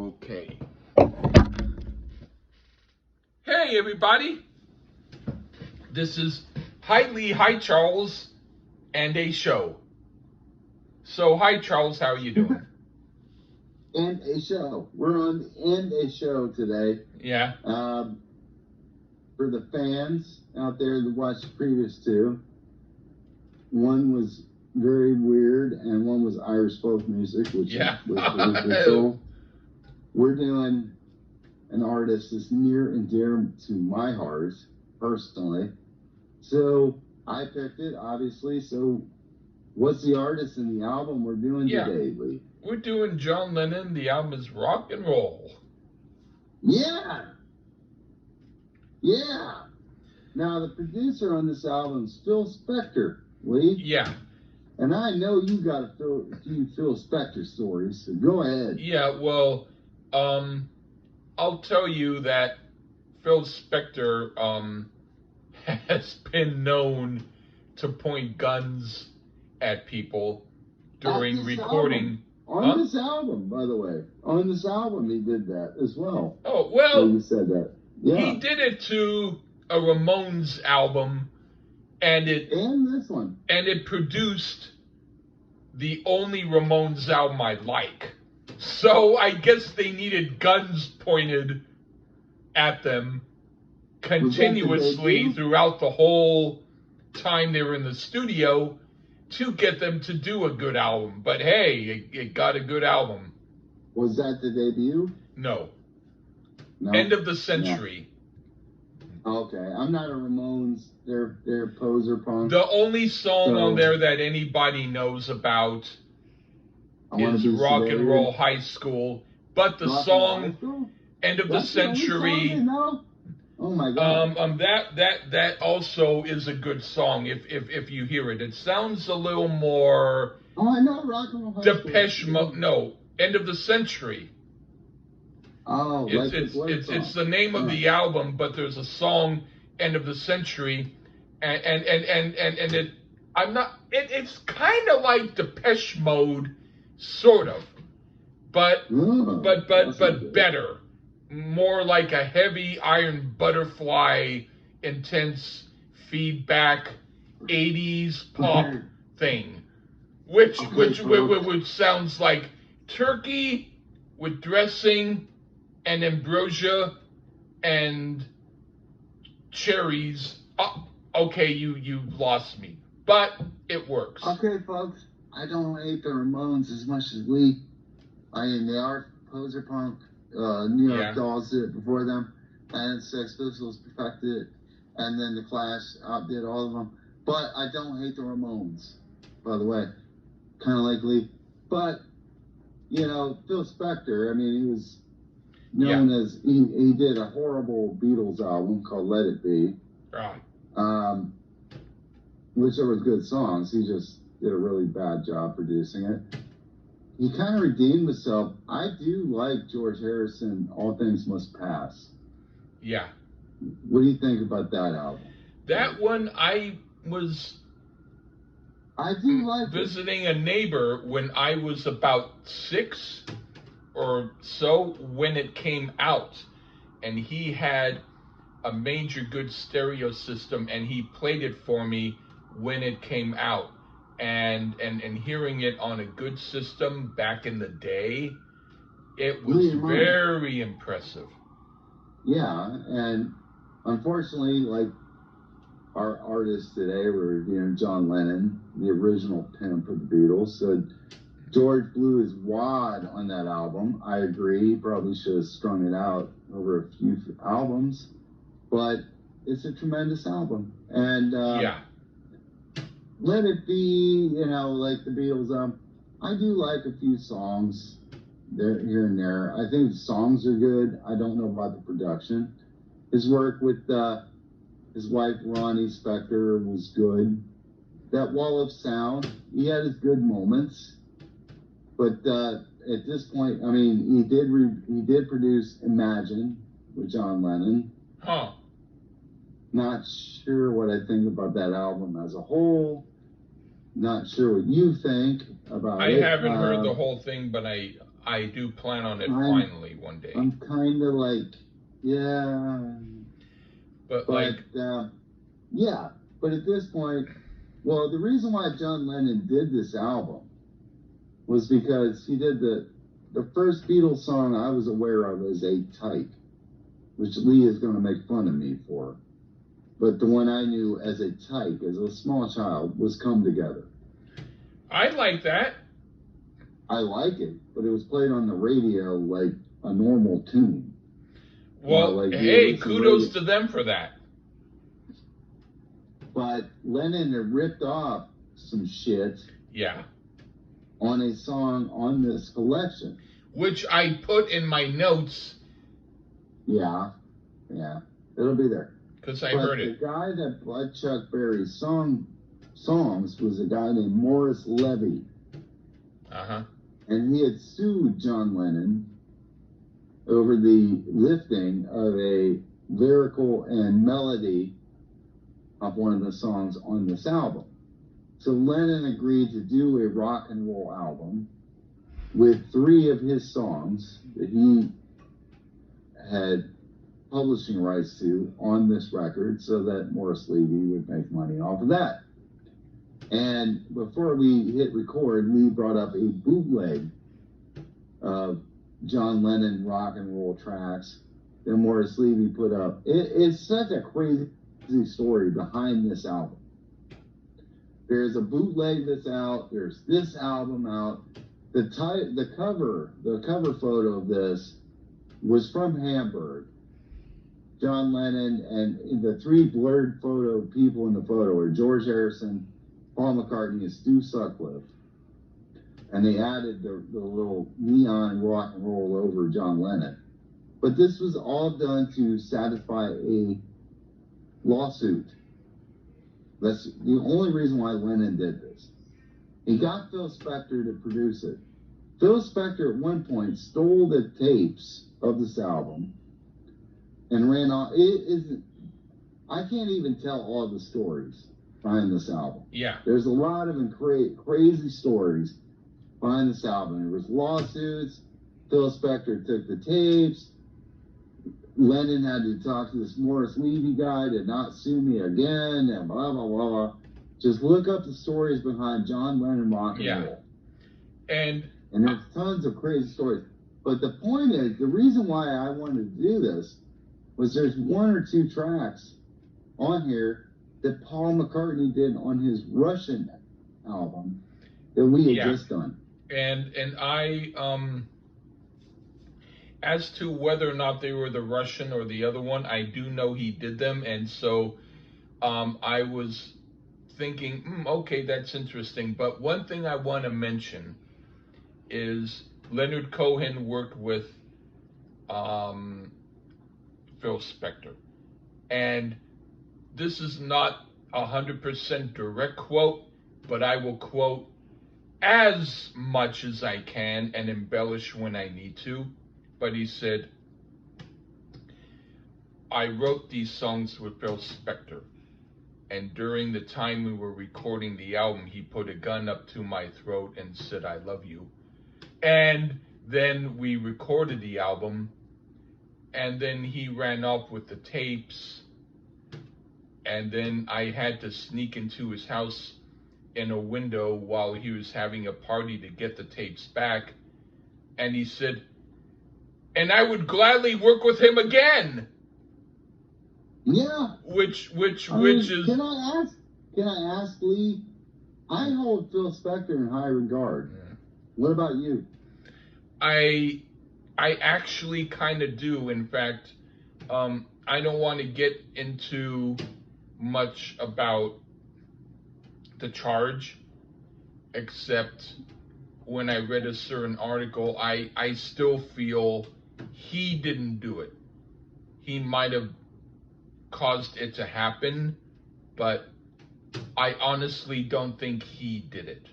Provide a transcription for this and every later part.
Okay. Hey, everybody. This is Hi Charles, and a show. So, hi, Charles. How are you doing? And a show. We're on and a show today. Yeah. For the fans out there that watched the previous two, one was very weird, and one was Irish folk music, which was cool. We're doing an artist that's near and dear to my heart, personally. So I picked it, obviously. So what's the artist and the album we're doing today, Lee? We're doing John Lennon. The album is Rock and Roll. Yeah. Yeah. Now, the producer on this album is Phil Spector, Lee. Yeah. And I know you got a few Phil Spector stories, so go ahead. Yeah, well, I'll tell you that Phil Spector has been known to point guns at people during recording. On this album, by the way. On this album, he did that as well. Oh, well, you said that. Yeah. He did it to a Ramones album, and this one. And it produced the only Ramones album I like. So I guess they needed guns pointed at them continuously throughout the whole time they were in the studio to get them to do a good album. But hey, it got a good album. Was that the debut? No. End of the Century. Yeah. Okay, I'm not a Ramones. They're poser punk. The only song on there that anybody knows about is Rock and Roll High School. But the song End of the Century. Oh my God. That also is a good song if you hear it. It sounds a little more. Oh, I know Rock and Roll High Depeche Mode. No, End of the Century. Oh, it's the name of the album, but there's a song, End of the Century, and it's kind of like Depeche Mode, sort of, but better, more like a heavy Iron Butterfly, intense feedback, 80s pop thing, which sounds like turkey with dressing and ambrosia and cherries. Okay, you lost me, but it works. Okay, folks, I don't hate the Ramones as much as we. I mean, they are poser punk. New York Dolls did it before them, and Sex Pistols perfected it, and then the Clash outdid all of them. But I don't hate the Ramones, by the way. Kind of like Lee. But, Phil Spector, I mean, he was known as, he did a horrible Beatles album called Let It Be. Right. Which there was good songs. He just did a really bad job producing it. He kind of redeemed himself. I do like George Harrison, All Things Must Pass. Yeah. What do you think about that album? That one, I do like visiting a neighbor when I was about 6 or so when it came out, and he had a major good stereo system, and he played it for me when it came out, and hearing it on a good system back in the day, it was very impressive. Yeah, and unfortunately, like our artists today were, John Lennon, the original pimp of the Beatles, so George blew his wad on that album. I agree. He probably should have strung it out over a few albums, but it's a tremendous album. And Let It Be, like the Beatles. I do like a few songs there, here and there. I think the songs are good. I don't know about the production. His work with his wife, Ronnie Spector, was good. That Wall of Sound, he had his good moments. But at this point, I mean, he did produce Imagine with John Lennon. Huh. Not sure what I think about that album as a whole. Not sure what you think about it. I haven't heard the whole thing, but I do plan on it I'm, finally one day. I'm kind of like, yeah. But yeah. But at this point, well, the reason why John Lennon did this album was because he did the first Beatles song I was aware of as a type, which Lee is going to make fun of me for. But the one I knew as a type, as a small child, was Come Together. I like that. I like it, but it was played on the radio like a normal tune. Well, like hey, kudos to them for that. But Lennon had ripped off some shit. Yeah. On a song on this collection. Which I put in my notes. Yeah. It'll be there. Because I heard But it. the guy that played Chuck Berry's songs was a guy named Morris Levy. Uh-huh. And he had sued John Lennon over the lifting of a lyrical and melody of one of the songs on this album. So Lennon agreed to do a rock and roll album with 3 of his songs that he had publishing rights to on this record so that Morris Levy would make money off of that. And before we hit record, Lee brought up a bootleg of John Lennon rock and roll tracks that Morris Levy put up. It's such a crazy story behind this album. There's a bootleg that's out. There's this album out. The cover photo of this was from Hamburg. John Lennon and the 3 blurred people in the photo are George Harrison, Paul McCartney, and Stu Sutcliffe. And they added the little neon rock and roll over John Lennon. But this was all done to satisfy a lawsuit. That's the only reason why Lennon did this. He got Phil Spector to produce it. Phil Spector at one point stole the tapes of this album and ran off. I can't even tell all the stories behind this album. Yeah. There's a lot of crazy stories behind this album. There was lawsuits. Phil Spector took the tapes. Lennon had to talk to this Morris Levy guy to not sue me again, and blah, blah, blah, blah. Just look up the stories behind John Lennon rock and roll. And there's tons of crazy stories. But the point is, the reason why I wanted to do this was there's 1 or 2 tracks on here that Paul McCartney did on his Russian album that we had just done. And I, as to whether or not they were the Russian or the other one, I do know he did them. And so I was thinking, okay, that's interesting. But one thing I want to mention is Leonard Cohen worked with Phil Spector. And this is not 100% direct quote, but I will quote as much as I can and embellish when I need to. But he said, I wrote these songs with Phil Spector, and during the time we were recording the album, he put a gun up to my throat and said, I love you. And then we recorded the album, and then he ran off with the tapes, and then I had to sneak into his house in a window while he was having a party to get the tapes back, and he said, and I would gladly work with him again. Yeah. Which is. Can I ask Lee? I hold Phil Spector in high regard. Yeah. What about you? I actually kind of do. In fact, I don't want to get into much about the charge, except when I read a certain article, I still feel he didn't do it. He might have caused it to happen, but I honestly don't think he did it.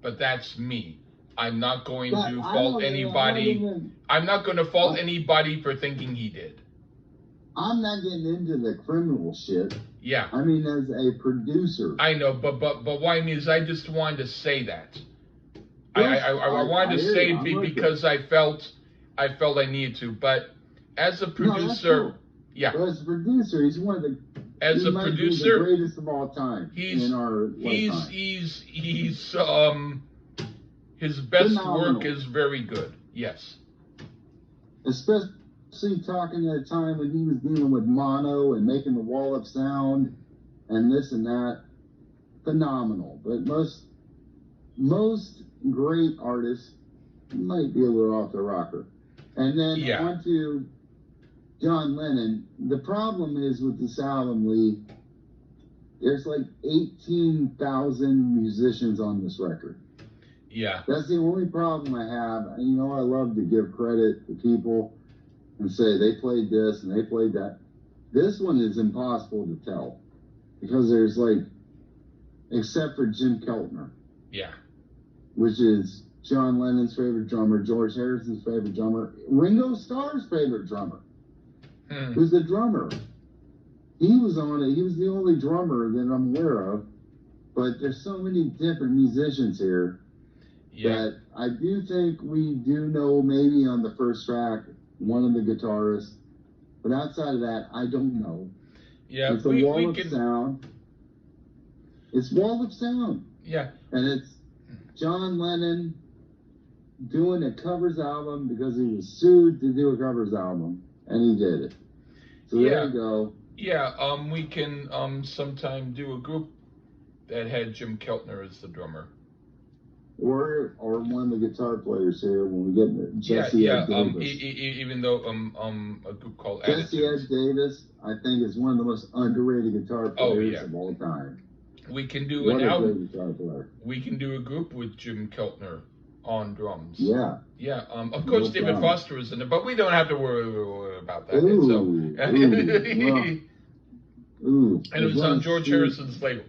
But that's me. I'm not going to fault anybody. I'm not going to fault anybody for thinking he did. I'm not getting into the criminal shit. Yeah. I mean, as a producer. I know, but what I mean is I just wanted to say that. Yes, I wanted to hear say you. it I'm with you. because I felt I needed to, but as a No, that's producer, cool. yeah, But as a producer, he's one of the. as He a might be the producer, greatest of all time in our lifetime. he's his best Phenomenal. work is very good. Yes. Especially talking at a time when he was dealing with mono and making the wall of sound and this and that. Phenomenal. But most great artists might be a little off the rocker. And then on to John Lennon. The problem is with this album, Lee, there's like 18,000 musicians on this record. Yeah. That's the only problem I have. And you know, I love to give credit to people and say they played this and they played that. This one is impossible to tell because there's like, except for Jim Keltner. Yeah. Which is John Lennon's favorite drummer, George Harrison's favorite drummer, Ringo Starr's favorite drummer. Who's the drummer? He was on it. He was the only drummer that I'm aware of. But there's so many different musicians here that I do think we do know maybe on the first track one of the guitarists. But outside of that, I don't know. Yeah, it's a wall of sound. It's wall of sound. Yeah. And it's John Lennon doing a covers album because he was sued to do a covers album, and he did it. So there you go. Yeah, we can sometime do a group that had Jim Keltner as the drummer. Or one of the guitar players here when we get there. Jesse Ed Davis. Even though a group called Jesse Ed Davis, I think, is one of the most underrated guitar players of all time. We can do an album. We can do a group with Jim Keltner on drums. Yeah. Yeah. Of course, David Foster is in it, but we don't have to worry about that. And it was on George Harrison's label.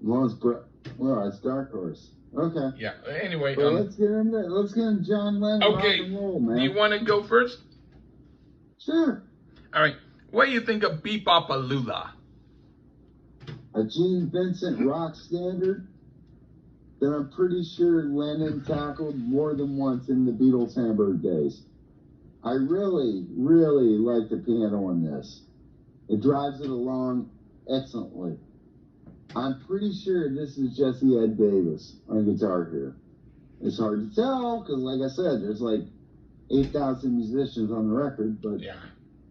Well, it's Dark Horse. Okay. Yeah. Anyway, well, let's get in John Lennon. Okay. Rock and roll, man. Do you want to go first? Sure. All right. What do you think of Bebop-A-Lula? A Gene Vincent rock standard that I'm pretty sure Lennon tackled more than once in the Beatles Hamburg days. I really, really like the piano on this. It drives it along excellently. I'm pretty sure this is Jesse Ed Davis on guitar here. It's hard to tell because, like I said, there's like 8,000 musicians on the record, but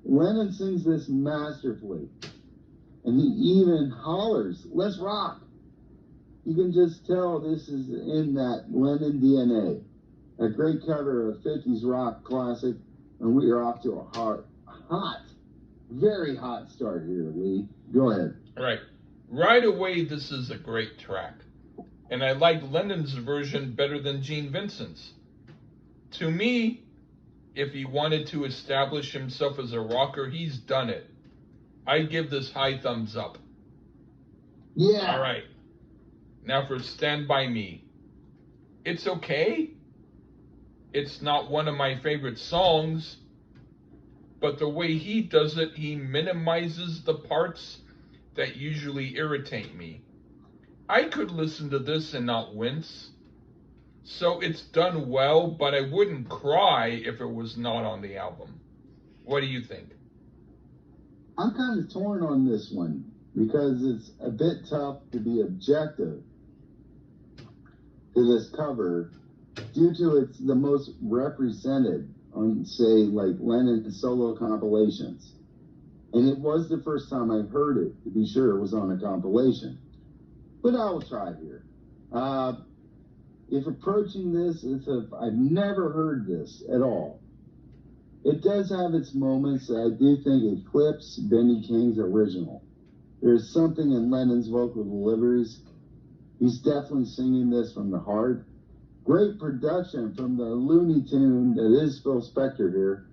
Lennon sings this masterfully. And he even hollers, "Let's rock." You can just tell this is in that Lennon DNA. A great cover of a 50s rock classic, and we are off to a hot, very hot start here, Lee. Go ahead. All right. Right away, this is a great track. And I like Lennon's version better than Gene Vincent's. To me, if he wanted to establish himself as a rocker, he's done it. I give this high thumbs up. Yeah. All right. Now for Stand By Me. It's okay. It's not one of my favorite songs. But the way he does it, he minimizes the parts that usually irritate me. I could listen to this and not wince. So it's done well, but I wouldn't cry if it was not on the album. What do you think? I'm kind of torn on this one because it's a bit tough to be objective to this cover due to it's the most represented on, say, like Lennon solo compilations. And it was the first time I heard it, to be sure it was on a compilation. But I will try here. If approaching this as if I've never heard this at all, it does have its moments that I do think eclipse Benny King's original. There's something in Lennon's vocal deliveries. He's definitely singing this from the heart. Great production from the Looney Tune that is Phil Spector here.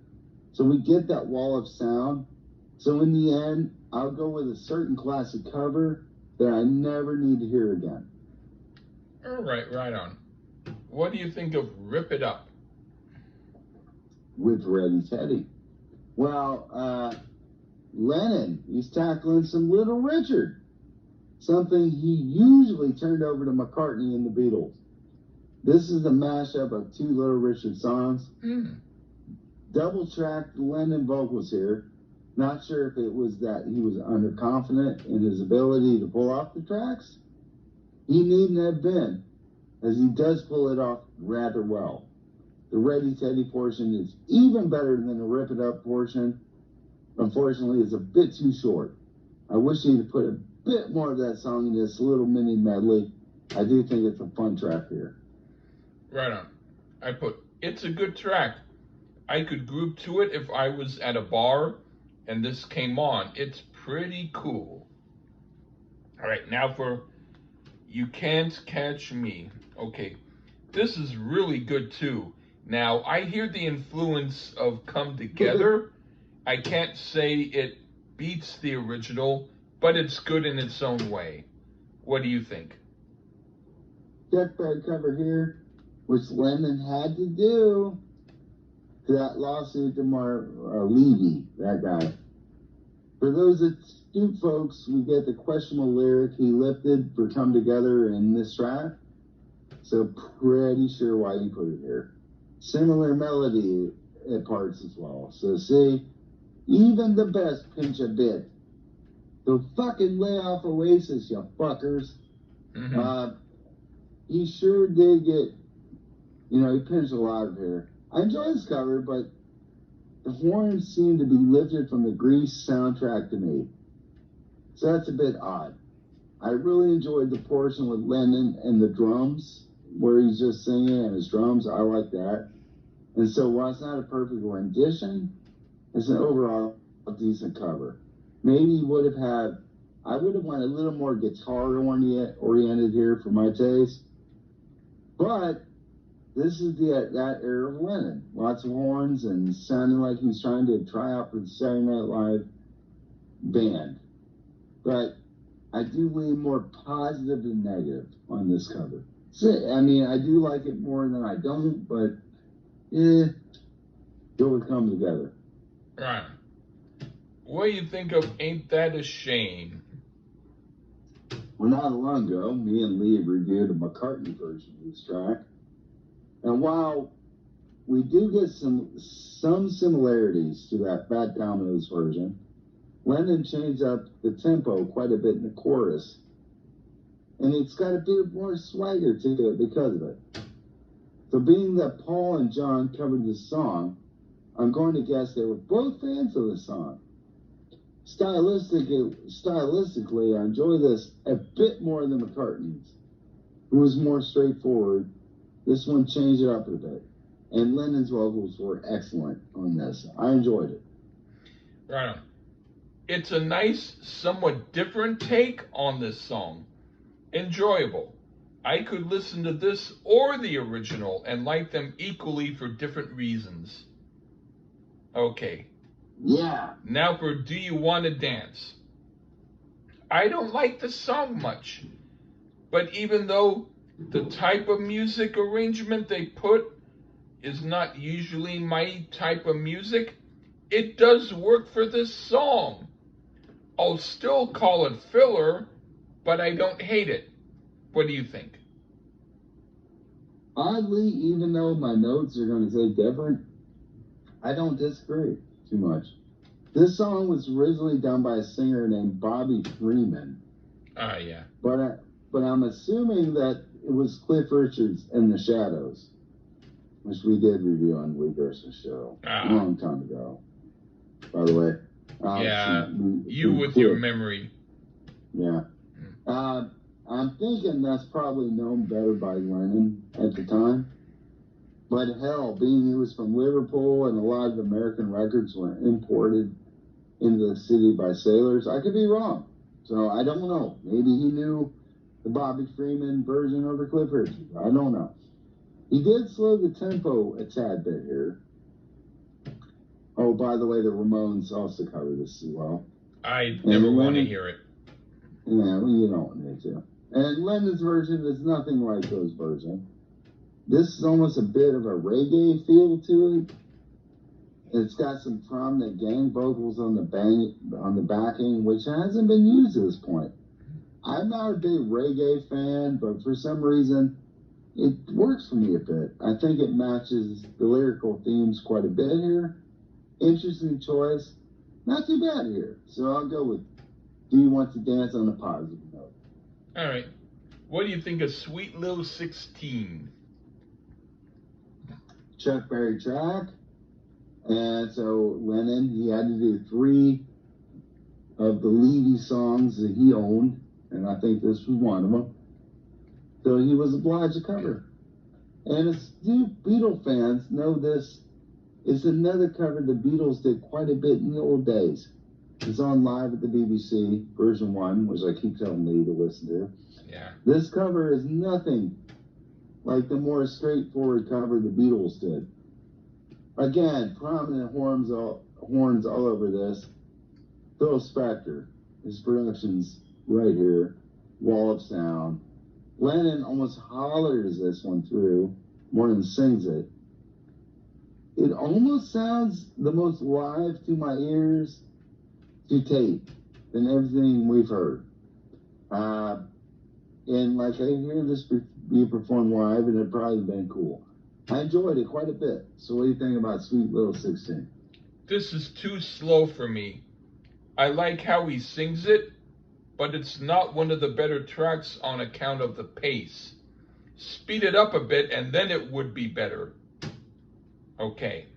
So we get that wall of sound. So in the end, I'll go with a certain classic cover that I never need to hear again. All right, right on. What do you think of Rip It Up? With Red Teddy. Well, Lennon, he's tackling some Little Richard. Something he usually turned over to McCartney and the Beatles. This is a mashup of two Little Richard songs. Mm. Double tracked Lennon vocals here. Not sure if it was that he was underconfident in his ability to pull off the tracks. He needn't have been, as he does pull it off rather well. The Ready Teddy portion is even better than the Rip It Up portion. Unfortunately, it's a bit too short. I wish he'd have put a bit more of that song in this little mini medley. I do think it's a fun track here. Right on. I put, it's a good track. I could group to it if I was at a bar and this came on. It's pretty cool. All right, now for You Can't Catch Me. Okay, this is really good too. Now, I hear the influence of Come Together. I can't say it beats the original, but it's good in its own way. What do you think? Deathbed cover here, which Lennon had to do to that lawsuit to Levy, that guy. For those astute folks, we get the questionable lyric he lifted for Come Together in this track, so pretty sure why he put it here. Similar melody at parts as well. So see, even the best pinch a bit. So fucking lay off Oasis, you fuckers. Mm-hmm. He sure did get, he pinched a lot of here. I enjoy this cover, but the horns seem to be lifted from the Grease soundtrack to me. So that's a bit odd. I really enjoyed the portion with Lennon and the drums, where he's just singing and his drums. I like that. And so while it's not a perfect rendition, it's an overall decent cover. Maybe I would have wanted a little more guitar oriented here for my taste. But this is that era of Lennon. Lots of horns and sounding like he was trying to try out for the Saturday Night Live band. But I do lean more positive than negative on this cover. So, I mean, I do like it more than I don't, but go with Come Together. Right. What do you think of Ain't That a Shame? Well, not long ago, me and Lee reviewed a McCartney version of this track. And while we do get some similarities to that Fat Domino's version, Lennon changed up the tempo quite a bit in the chorus. And it's got a bit more swagger to it because of it. So being that Paul and John covered this song, I'm going to guess they were both fans of the song. Stylistically, I enjoy this a bit more than McCartney's, who was more straightforward. This one changed it up a bit. And Lennon's vocals were excellent on this. I enjoyed it. Right on. It's a nice, somewhat different take on this song. Enjoyable. I could listen to this or the original and like them equally for different reasons. Okay. Yeah. Now for Do You Want to Dance? I don't like the song much, but even though the type of music arrangement they put is not usually my type of music, it does work for this song. I'll still call it filler, but I don't hate it. What do you think? Oddly, even though my notes are going to say different, I don't disagree too much. This song was originally done by a singer named Bobby Freeman. Yeah. But I'm assuming that it was Cliff Richard's In the Shadows, which we did review on Lee Gerson's show a long time ago. By the way. Yeah, you with Cliff. Your memory. Yeah. I'm thinking that's probably known better by Lennon at the time. But hell, being he was from Liverpool and a lot of American records were imported into the city by sailors, I could be wrong. So I don't know. Maybe he knew the Bobby Freeman version over Cliff Richard. I don't know. He did slow the tempo a tad bit here. Oh, by the way, the Ramones also cover this as well. I never want to hear it. Yeah, well, you don't need to. And Lennon's version is nothing like those versions. This is almost a bit of a reggae feel to it. It's got some prominent gang vocals on the backing, which hasn't been used at this point. I'm not a big reggae fan, but for some reason, it works for me a bit. I think it matches the lyrical themes quite a bit here. Interesting choice. Not too bad here. So I'll go with Do You Want to Dance on a Positive Note. All right. What do you think of Sweet Little 16? Chuck Berry track. And so Lennon, he had to do 3 of the leady songs that he owned. And I think this was one of them. So he was obliged to cover. And astute Beatle fans know this is another cover the Beatles did quite a bit in the old days. It's on live at the BBC, version 1, which I keep telling Lee to listen to. Yeah. This cover is nothing like the more straightforward cover the Beatles did. Again, prominent horns all over this. Phil Spector, his production's right here. Wall of Sound. Lennon almost hollers this one through more than sings it. It almost sounds the most live to my ears to tape than everything we've heard. And like I hear this be performed live, and it'd probably been cool. I enjoyed it quite a bit. So what do you think about Sweet Little 16? This is too slow for me. I like how he sings it, but it's not one of the better tracks on account of the pace. Speed it up a bit and then it would be better. Okay.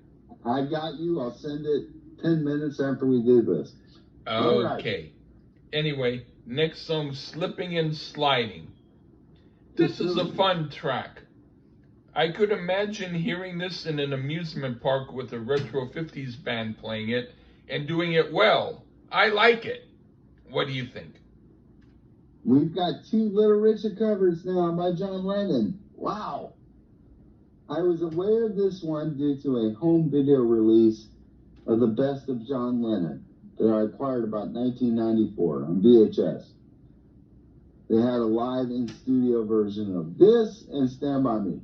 I got you. I'll send it 10 minutes after we do this. Okay. Anyway, next song, Slipping and Sliding. This is a fun track. I could imagine hearing this in an amusement park with a retro 50s band playing it and doing it well. I like it. What do you think? We've got 2 Little Richard covers now by John Lennon. Wow. I was aware of this one due to a home video release of the Best of John Lennon that I acquired about 1994 on VHS. They had a live in-studio version of this and Stand By Me.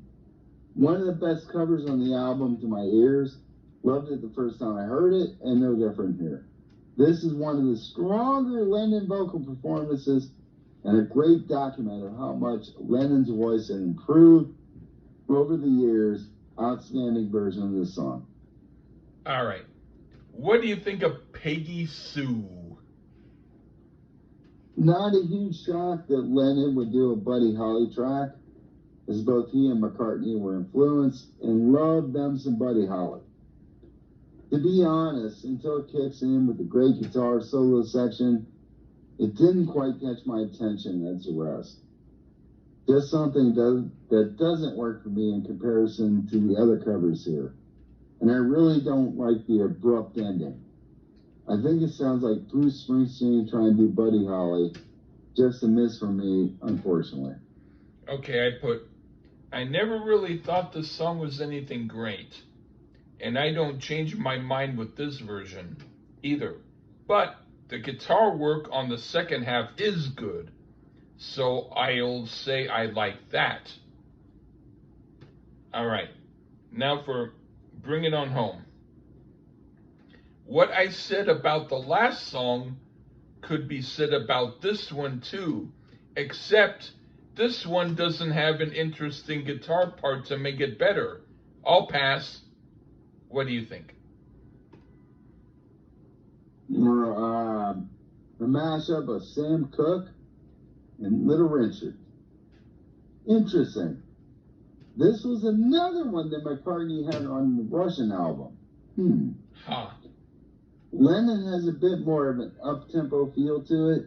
One of the best covers on the album to my ears. Loved it the first time I heard it, and no different here. This is one of the stronger Lennon vocal performances and a great document of how much Lennon's voice had improved over the years. Outstanding version of this song. All right. What do you think of Peggy Sue? Not a huge shock that Lennon would do a Buddy Holly track, as both he and McCartney were influenced and loved them some Buddy Holly. To be honest, until it kicks in with the great guitar solo section, it didn't quite catch my attention as the rest. Just something that doesn't work for me in comparison to the other covers here. And I really don't like the abrupt ending. I think it sounds like Bruce Springsteen trying to do Buddy Holly. Just a miss for me, unfortunately. Okay, I never really thought this song was anything great. And I don't change my mind with this version either. But the guitar work on the second half is good. So I'll say I like that. All right. Now for Bring It On Home. What I said about the last song could be said about this one too, except this one doesn't have an interesting guitar part to make it better. I'll pass. What do you think? A mashup of Sam Cooke and Little Richard. Interesting. This was another one that McCartney had on the Russian album. Huh. Lennon has a bit more of an up-tempo feel to it,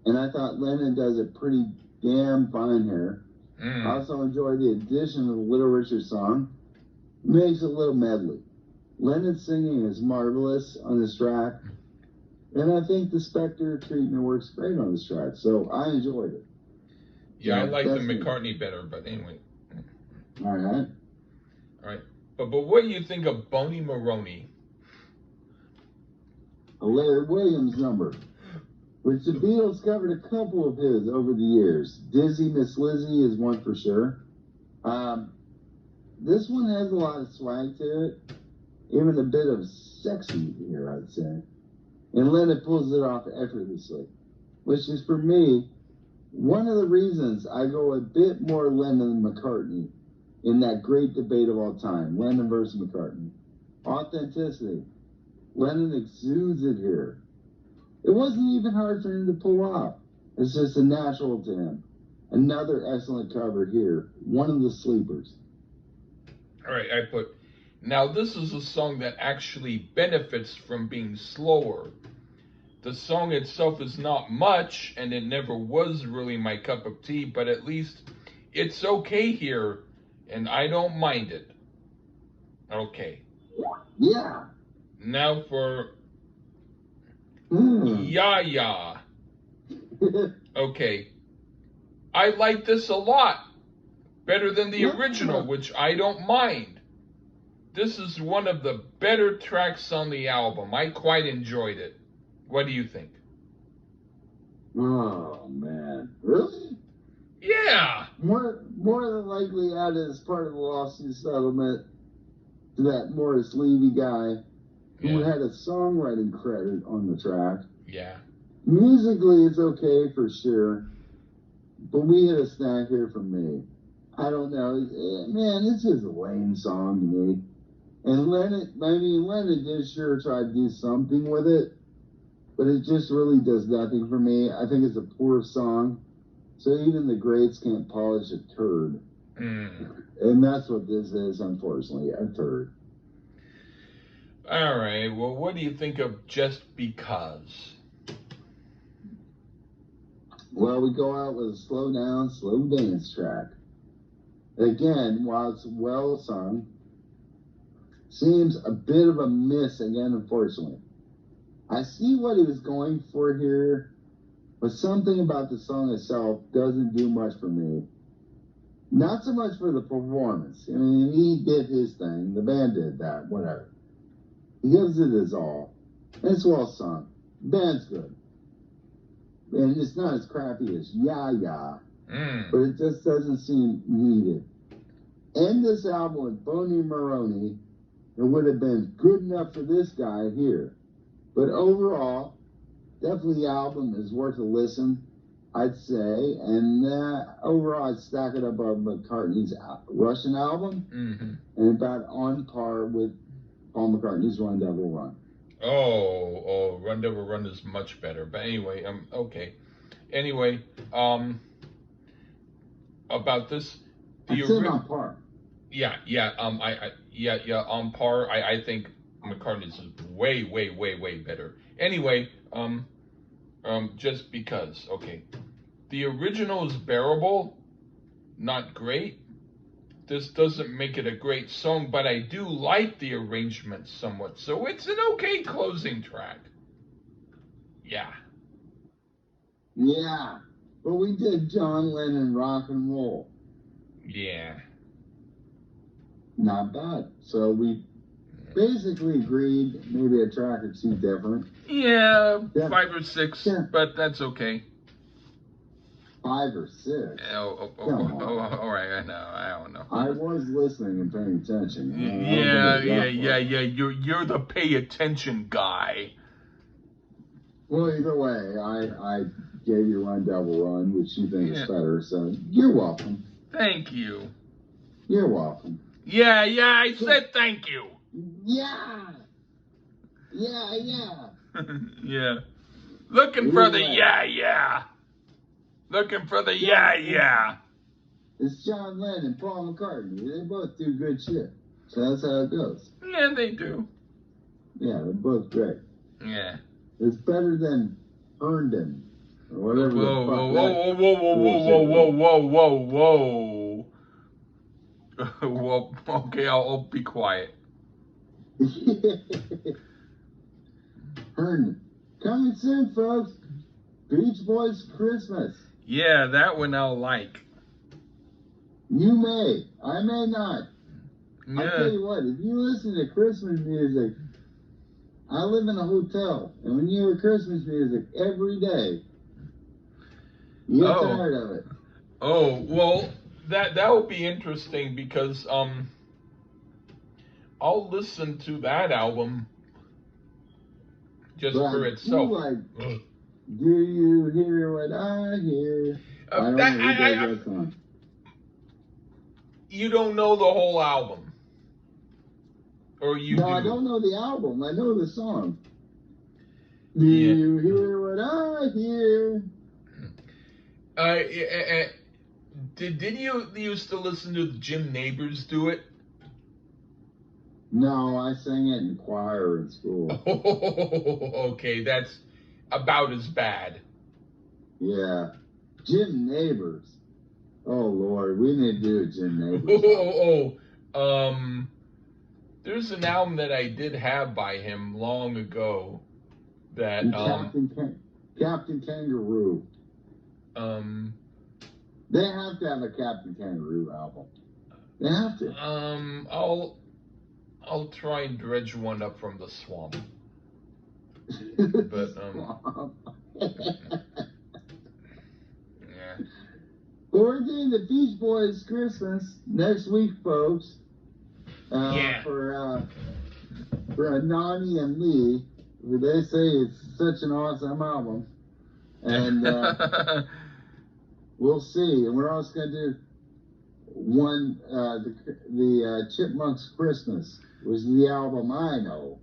and I thought Lennon does it pretty damn fine here. I also enjoy the addition of the Little Richard song. Makes a little medley. Lennon's singing is marvelous on this track, and I think the Spector treatment works great on this track, so I enjoyed it. Yeah, I like the McCartney better, but anyway. All right. But what do you think of Boney Maroney? A Larry Williams number, which the Beatles covered a couple of his over the years. Dizzy Miss Lizzy is one for sure. This one has a lot of swag to it, even a bit of sexy here, I'd say. And Lennon pulls it off effortlessly, which is, for me, one of the reasons I go a bit more Lennon than McCartney in that great debate of all time, Lennon versus McCartney. Authenticity. Lennon exudes it here. It wasn't even hard for him to pull off. It's just a natural to him. Another excellent cover here. One of the sleepers. All right, I put. Now, this is a song that actually benefits from being slower. The song itself is not much, and it never was really my cup of tea, but at least it's okay here, and I don't mind it. Okay. Yeah. Now for Ya Ya. Okay. I like this a lot. Better than the original, which I don't mind. This is one of the better tracks on the album. I quite enjoyed it. What do you think? Oh, man. Really? Yeah. More than likely added as part of the lawsuit settlement to that Morris Levy guy who had a songwriting credit on the track. Yeah. Musically, it's okay for sure, but we hit a snag here for me. I don't know. Man, it's just a lame song to me. And Lennon did sure try to do something with it, but it just really does nothing for me. I think it's a poor song, so even the greats can't polish a turd. And that's what this is, unfortunately, a turd. All right, well, what do you think of Just Because? Well, we go out with a slow down, slow dance track. Again, while it's well sung, seems a bit of a miss again, unfortunately. I see what he was going for here, but something about the song itself doesn't do much for me. Not so much for the performance. I mean, he did his thing. The band did that, whatever. He gives it his all. And it's well sung. The band's good. And it's not as crappy as Ya Ya, but it just doesn't seem needed. End this album with Boney Maroney, it would have been good enough for this guy here. But overall, definitely the album is worth a listen, I'd say. And overall, I'd stack it above McCartney's Russian album and about on par with Paul McCartney's Run Devil Run. Oh, Run Devil Run is much better. But anyway, okay. Anyway, about this, I'd say on par. Yeah, on par. I think McCartney's is way better. Anyway, Just Because. Okay, the original is bearable, not great. This doesn't make it a great song, but I do like the arrangement somewhat, so it's an okay closing track. Yeah. Yeah, but we did John Lennon rock and roll. Yeah. Not bad. So we basically agreed, maybe a track or two different. Yeah, 5 or 6, but that's okay. 5 or 6? All right, I don't know. I was listening and paying attention. Yeah. You're the pay attention guy. Well, either way, I gave you Run Devil Run, which you think is better, so you're welcome. Thank you. You're welcome. Yeah, I said thank you. Yeah. Yeah. Looking for the yeah. Looking for the yeah. It's John Lennon, Paul McCartney. They both do good shit. So that's how it goes. Yeah, they do. Yeah, they're both great. Yeah. It's better than Herndon or whatever. Whoa. Well, okay, I'll be quiet. Herndon. Coming soon, folks. Beach Boys Christmas. Yeah, that one I'll like. You may. I may not. Yeah. I'll tell you what, if you listen to Christmas music, I live in a hotel, and when you hear Christmas music every day, you get tired of it. Oh, well, that will be interesting because I'll listen to that album just for itself. Do you hear what I hear? I don't know who does that song. You don't know the whole album, or you do? No, I don't know the album. I know the song. Do you hear what I hear? Did you used to listen to Jim Neighbors do it? No, I sang it in choir in school. Oh, okay, that's about as bad. Yeah. Jim Neighbors. Oh, Lord, we need to do a Jim Neighbors. There's an album that I did have by him long ago that Captain Kangaroo. They have to have a Captain Kangaroo album. They have to. I'll try and dredge one up from the swamp. But yeah. We're doing the Beach Boys Christmas next week, folks. For Nani and Lee, they say it's such an awesome album, and we'll see. And we're also gonna do one the Chipmunks Christmas, which is the album I know.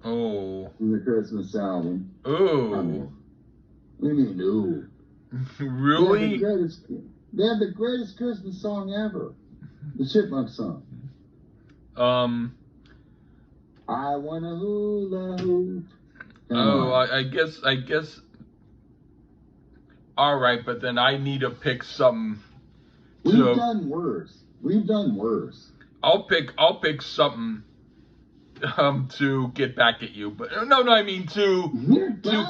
Oh. The Christmas album. Oh. I mean, what do you mean, ooh? Really? They have the greatest Christmas song ever. The Chipmunk song. I want a hula hoop. I guess. All right, but then I need to pick something. We've done worse. I'll pick something to get back at you, but no, I mean to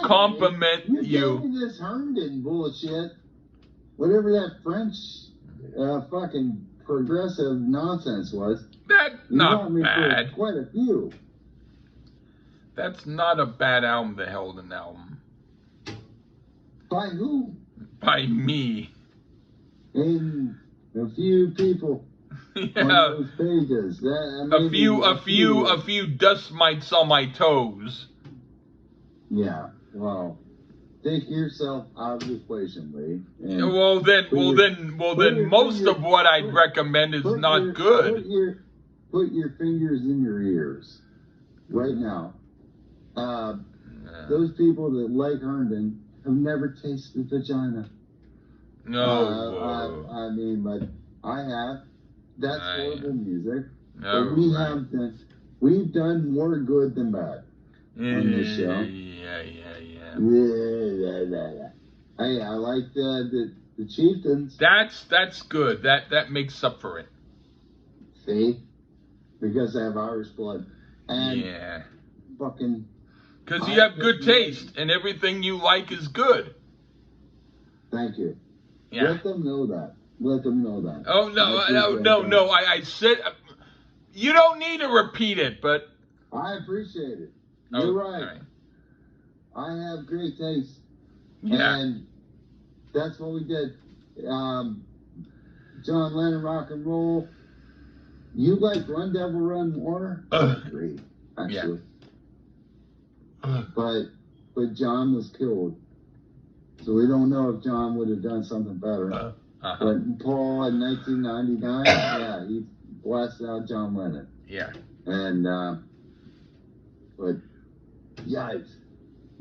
compliment you. You're done with this Herndon bullshit. Whatever that French fucking progressive nonsense was. That's not bad. Quite a few. That's not a bad album, the Helden album. By who? By me. And a few people. Yeah. On those pages. A few dust mites on my toes. Yeah. Well, take yourself out of the equation, Lee. Well then, most of what I'd recommend is not good. Put your fingers in your ears right now. Those people that like Herndon have never tasted vagina. No. I mean, but I have. That's horrible music. No, but we've done more good than bad on this show. Yeah. Hey, I like the Chieftains. That's good. That makes up for it. See, because I have Irish blood. And fucking. Because you have good taste, and everything you like is good. Thank you. Yeah. Let them know that. Oh, no. I said, you don't need to repeat it, but. I appreciate it. You're right. I have great taste. Yeah. And that's what we did. John Lennon, rock and roll. You like Run Devil Run more? I agree, actually. Yeah. But John was killed. So we don't know if John would have done something better. But Paul in 1999, he blasted out John Lennon. Yeah. And, but, yikes.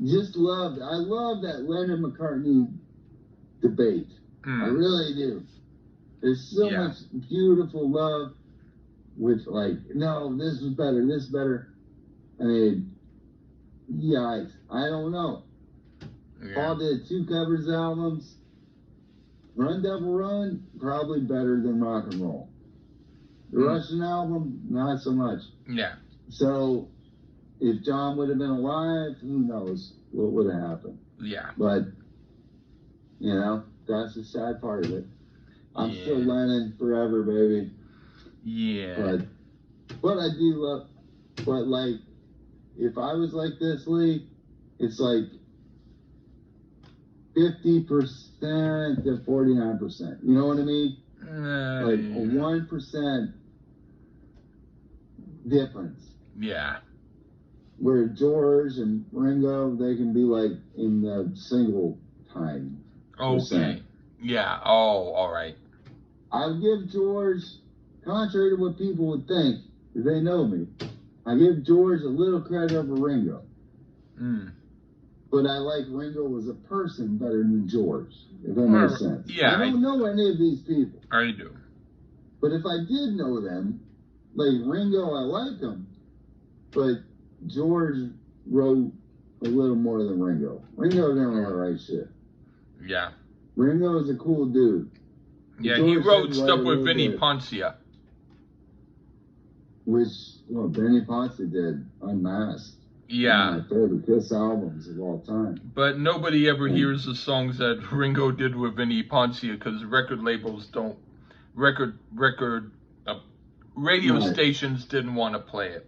I love that Lennon-McCartney debate. I really do. There's so much beautiful love with no, this is better. I mean, yikes. I don't know. Yeah. Paul did 2 covers albums. Run Devil Run, probably better than rock and roll. The Russian album, not so much. Yeah. So, if John would have been alive, who knows what would have happened. Yeah. But, that's the sad part of it. I'm still Lennon forever, baby. Yeah. But I do love, if I was like this, Lee, it's 50% to 49%. You know what I mean? A 1% difference. Yeah. Where George and Ringo, they can be in the single time. Okay. Yeah. Oh, all right. I'll give George, contrary to what people would think, if they know me, I give George a little credit over Ringo. Mm. But I like Ringo as a person better than George, if that makes sense. Yeah, I don't know any of these people. I do. But if I did know them, like Ringo, I like him. But George wrote a little more than Ringo. Ringo didn't really write shit. Yeah. Ringo is a cool dude. Yeah, George he wrote did stuff write a with little Vinnie bit, Poncia. which, well, Benny Ponce did, Unmasked. Yeah. One of my favorite Kiss albums of all time. But nobody ever And hears the songs that Ringo did with Vinnie Poncia because record labels don't, radio right. stations didn't want to play it.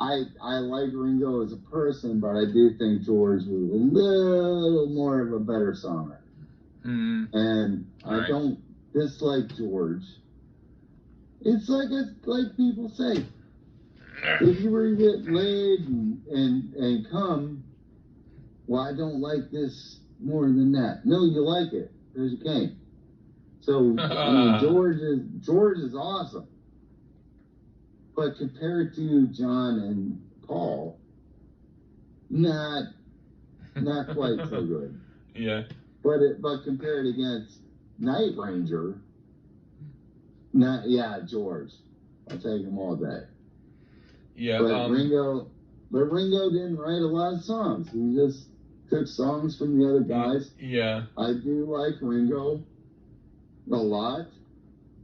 I like Ringo as a person, but I do think George was a little more of a better songwriter. Mm. And I don't dislike George. It's like people say, if you were to get laid and come, well, I don't like this more than that. No, you like it because you came. So I mean, George is awesome. But compared to John and Paul, not quite so good. Yeah. But compared against Night Ranger, George. I'll take him all day. Yeah. But Ringo didn't write a lot of songs. He just took songs from the other guys. Yeah. I do like Ringo a lot,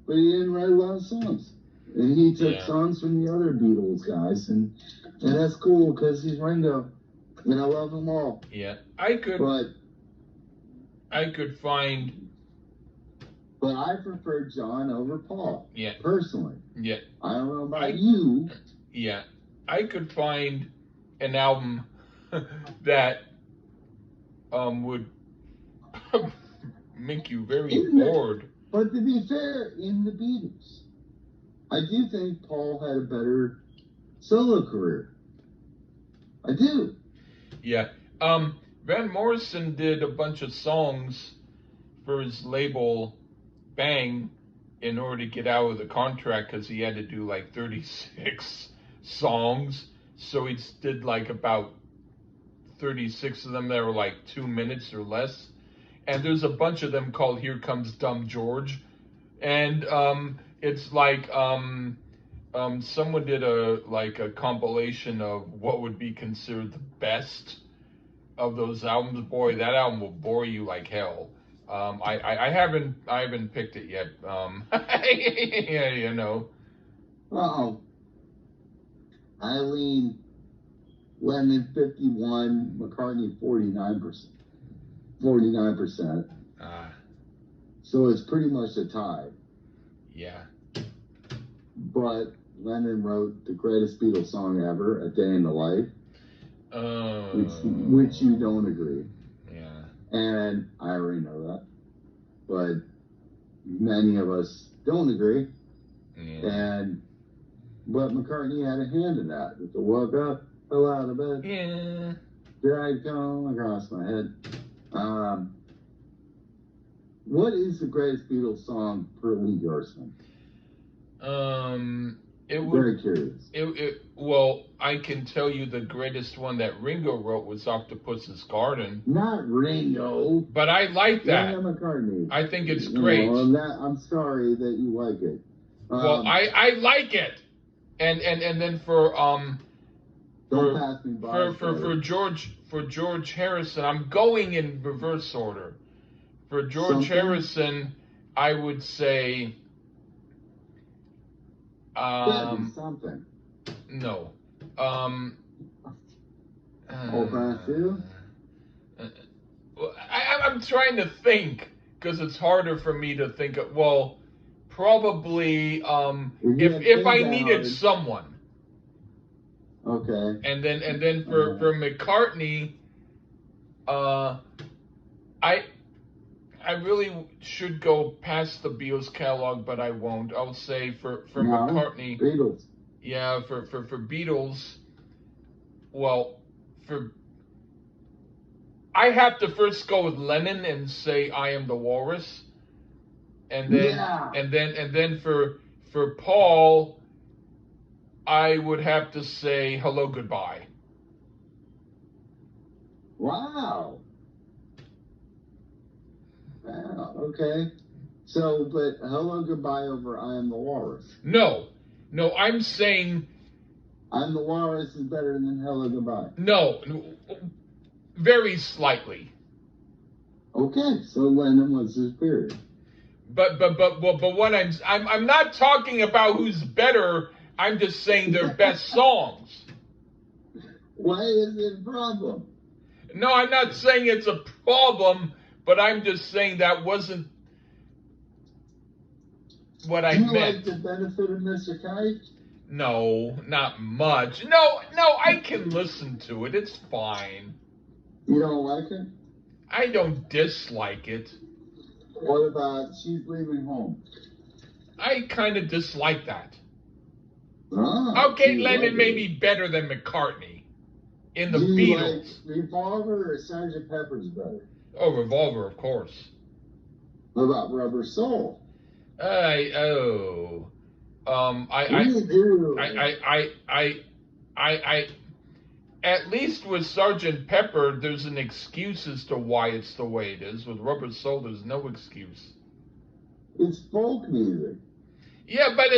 but he didn't write a lot of songs. And he took songs from the other Beatles guys, and that's cool because he's Ringo, and I love them all. Yeah, I could find. But I prefer John over Paul. Yeah. Personally. Yeah. I don't know about you. Yeah, I could find an album that would make you very bored. But to be fair, in the Beatles, I do think Paul had a better solo career. I do. Yeah. Van Morrison did a bunch of songs for his label Bang in order to get out of the contract because he had to do like 36 songs. So he did like about 36 of them that were like 2 minutes or less. And there's a bunch of them called Here Comes Dumb George. And it's like someone did a compilation of what would be considered the best of those albums. Boy, that album will bore you like hell. I haven't picked it yet. Yeah, you know. Oh, Eileen, Lennon 51, McCartney 49%. 49%. So it's pretty much a tie. Yeah. But Lennon wrote the greatest Beatles song ever, A Day in the Life. Which you don't agree. Yeah. And I already know that. But many of us don't agree. Yeah. But McCartney had a hand in that. With the woke up, fell out of bed. Yeah. Drag comb across my head. What is the greatest Beatles song per Lee Gerstmann? Very curious. Well, I can tell you the greatest one that Ringo wrote was Octopus's Garden. Not Ringo. But I like that. Lennon McCartney. I think it's great. I'm sorry that you like it. Well, I like it. And then for don't pass me by for George Harrison, I'm going in reverse order. For George Harrison, I would say something. No. Old Fast Two? I'm trying to think because it's harder for me to think of. Well, probably if I needed someone. Okay. And then for McCartney, I really should go past the Beatles catalog, but I won't. I'll say for McCartney, Beatles. Yeah, for Beatles, well, for I have to first go with Lennon and say I Am the Walrus. And then for Paul, I would have to say Hello Goodbye. Wow. Okay. So, but Hello Goodbye over I Am the Walrus. No, I'm saying I'm the Walrus is better than Hello Goodbye. No, very slightly. Okay, so Lennon was superior. But what I'm not talking about who's better. I'm just saying their best songs. Why is it a problem? No, I'm not saying it's a problem, but I'm just saying that wasn't what I meant. Do you like The Benefit of Mr. Kite? No, not much. No, I can listen to it. It's fine. You don't like it? I don't dislike it. What about She's Leaving Home? I kind of dislike that. Ah, okay, Lennon may be better than McCartney in the Beatles. Like Revolver or Sgt. Pepper's better? Oh, Revolver, of course. What about Rubber Soul? I at least with Sgt. Pepper, there's an excuse as to why it's the way it is. With Rubber Soul, there's no excuse. It's folk music. Yeah, but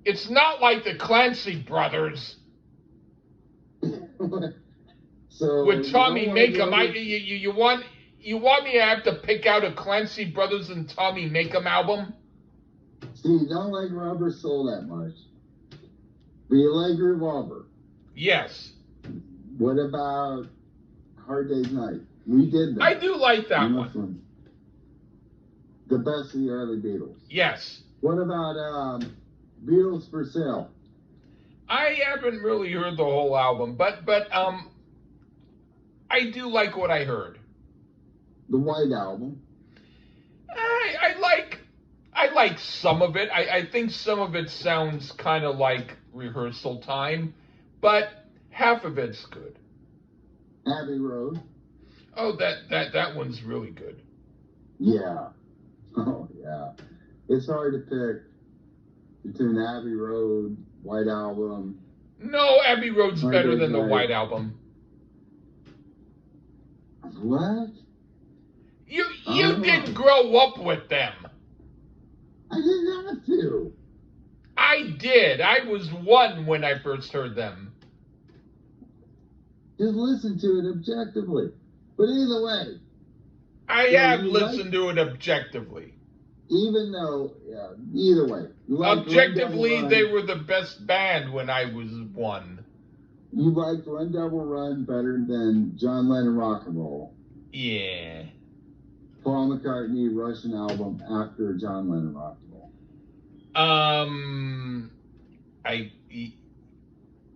it's not like the Clancy Brothers. So with Tommy Makem, you want me to have to pick out a Clancy Brothers and Tommy Makem album? See, you don't like Rubber Soul that much. But you like Revolver. Yes. What about Hard Day's Night? We did that. I do like that one. The best of the early Beatles. Yes. What about Beatles for Sale? I haven't really heard the whole album, but I do like what I heard. The White Album. I like some of it. I think some of it sounds kind of like rehearsal time, but half of it's good. Abbey Road. Oh, that one's really good. Yeah. Oh yeah. It's hard to pick between Abbey Road, White Album. No, Abbey Road's better than the White Album. What? You didn't grow up with them. I didn't have to. I did. I was one when I first heard them. Just listen to it objectively. But either way. I have listened to it objectively. Even though, either way. Objectively, they were the best band when I was one. You liked Run Double Run better than John Lennon Rock and Roll. Yeah. Paul McCartney Russian album after John Lennon Rock and Roll.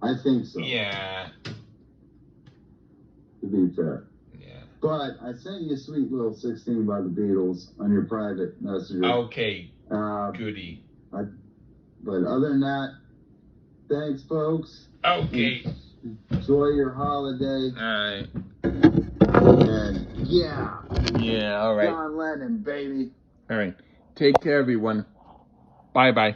I think so. Yeah. To be fair. Yeah. But I sent you a sweet little 16 by the Beatles on your private messenger. Okay. Goody. But other than that, thanks, folks. Okay. Enjoy your holiday. All right. And yeah. Yeah, all right. John Lennon, baby. All right. Take care, everyone. Bye-bye.